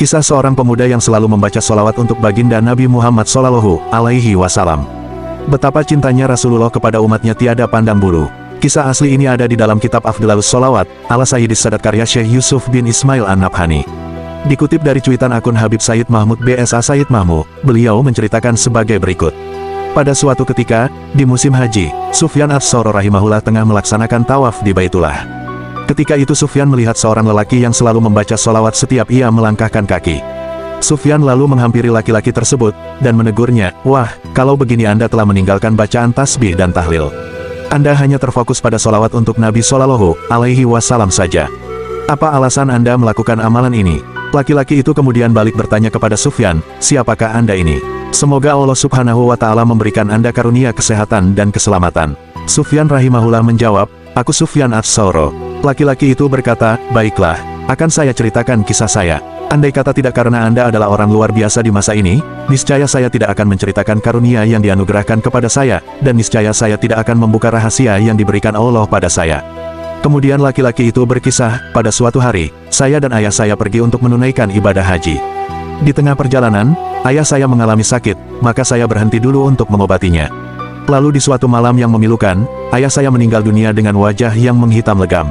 Kisah seorang pemuda yang selalu membaca sholawat untuk baginda Nabi Muhammad SAW. Betapa cintanya Rasulullah kepada umatnya tiada pandang bulu. Kisah asli ini ada di dalam kitab Afdhalus Sholawat, ala Sayyidis Sadat karya Syekh Yusuf bin Ismail An-Nabhani. Dikutip dari cuitan akun Habib Sayyid Mahmud BSA Sayyid Mahmud, beliau menceritakan sebagai berikut. Pada suatu ketika, di musim haji, Sufyan Ats-Tsauri rahimahullah tengah melaksanakan tawaf di Baitullah. Ketika itu Sufyan melihat seorang lelaki yang selalu membaca sholawat setiap ia melangkahkan kaki. Sufyan lalu menghampiri laki-laki tersebut, dan menegurnya, "Wah, kalau begini Anda telah meninggalkan bacaan tasbih dan tahlil. Anda hanya terfokus pada sholawat untuk Nabi SAW saja. Apa alasan Anda melakukan amalan ini?" Laki-laki itu kemudian balik bertanya kepada Sufyan, "Siapakah Anda ini? Semoga Allah Subhanahu wa Ta'ala memberikan Anda karunia kesehatan dan keselamatan." Sufyan rahimahullah menjawab, "Aku Sufyan Ats-Tsauri." Laki-laki itu berkata, "Baiklah, akan saya ceritakan kisah saya. Andai kata tidak karena Anda adalah orang luar biasa di masa ini, niscaya saya tidak akan menceritakan karunia yang dianugerahkan kepada saya, dan niscaya saya tidak akan membuka rahasia yang diberikan Allah pada saya." Kemudian laki-laki itu berkisah, "Pada suatu hari, saya dan ayah saya pergi untuk menunaikan ibadah haji. Di tengah perjalanan, ayah saya mengalami sakit, maka saya berhenti dulu untuk mengobatinya. Lalu di suatu malam yang memilukan, ayah saya meninggal dunia dengan wajah yang menghitam legam.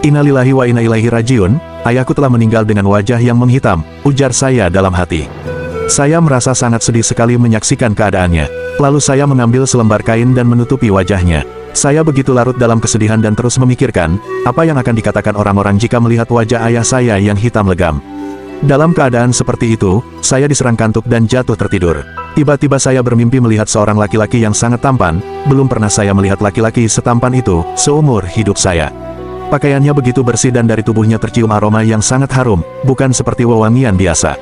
Innalillahi wa inna ilaihi rajiun, ayahku telah meninggal dengan wajah yang menghitam," ujar saya dalam hati. Saya merasa sangat sedih sekali menyaksikan keadaannya. Lalu saya mengambil selembar kain dan menutupi wajahnya. Saya begitu larut dalam kesedihan dan terus memikirkan, apa yang akan dikatakan orang-orang jika melihat wajah ayah saya yang hitam legam. Dalam keadaan seperti itu, saya diserang kantuk dan jatuh tertidur. Tiba-tiba saya bermimpi melihat seorang laki-laki yang sangat tampan. Belum pernah saya melihat laki-laki setampan itu seumur hidup saya. Pakaiannya begitu bersih dan dari tubuhnya tercium aroma yang sangat harum, bukan seperti wewangian biasa.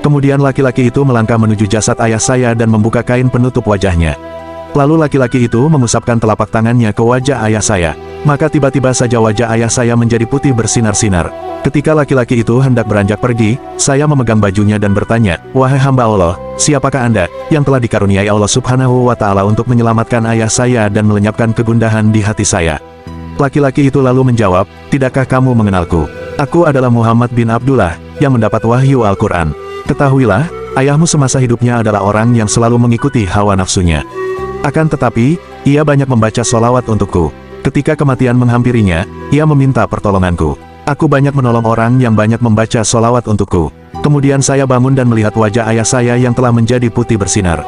Kemudian laki-laki itu melangkah menuju jasad ayah saya dan membuka kain penutup wajahnya. Lalu laki-laki itu mengusapkan telapak tangannya ke wajah ayah saya. Maka tiba-tiba saja wajah ayah saya menjadi putih bersinar-sinar. Ketika laki-laki itu hendak beranjak pergi, saya memegang bajunya dan bertanya, "Wahai hamba Allah, siapakah Anda, yang telah dikaruniai Allah Subhanahu wa Ta'ala untuk menyelamatkan ayah saya dan melenyapkan kegundahan di hati saya?" Laki-laki itu lalu menjawab, "Tidakkah kamu mengenalku? Aku adalah Muhammad bin Abdullah, yang mendapat wahyu Al-Quran. Ketahuilah, ayahmu semasa hidupnya adalah orang yang selalu mengikuti hawa nafsunya. Akan tetapi, ia banyak membaca sholawat untukku. Ketika kematian menghampirinya, ia meminta pertolonganku. Aku banyak menolong orang yang banyak membaca sholawat untukku. Kemudian saya bangun dan melihat wajah ayah saya yang telah menjadi putih bersinar."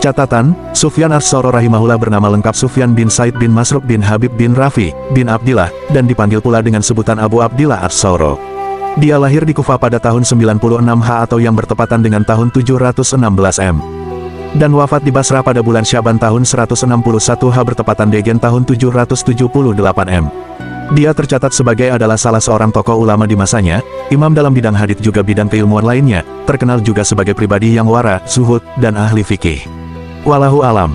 Catatan, Sufyan Ats-Tsauri rahimahullah bernama lengkap Sufyan bin Said bin Masruq bin Habib bin Rafi, bin Abdillah, dan dipanggil pula dengan sebutan Abu Abdillah Ats-Tsauri. Dia lahir di Kufah pada tahun 96 H atau yang bertepatan dengan tahun 716 M. Dan wafat di Basra pada bulan Syaban tahun 161 H bertepatan Degen tahun 778 M. Dia tercatat sebagai adalah salah seorang tokoh ulama di masanya, imam dalam bidang hadits juga bidang keilmuan lainnya, terkenal juga sebagai pribadi yang wara, zuhud, dan ahli fikih. Wallahu alam.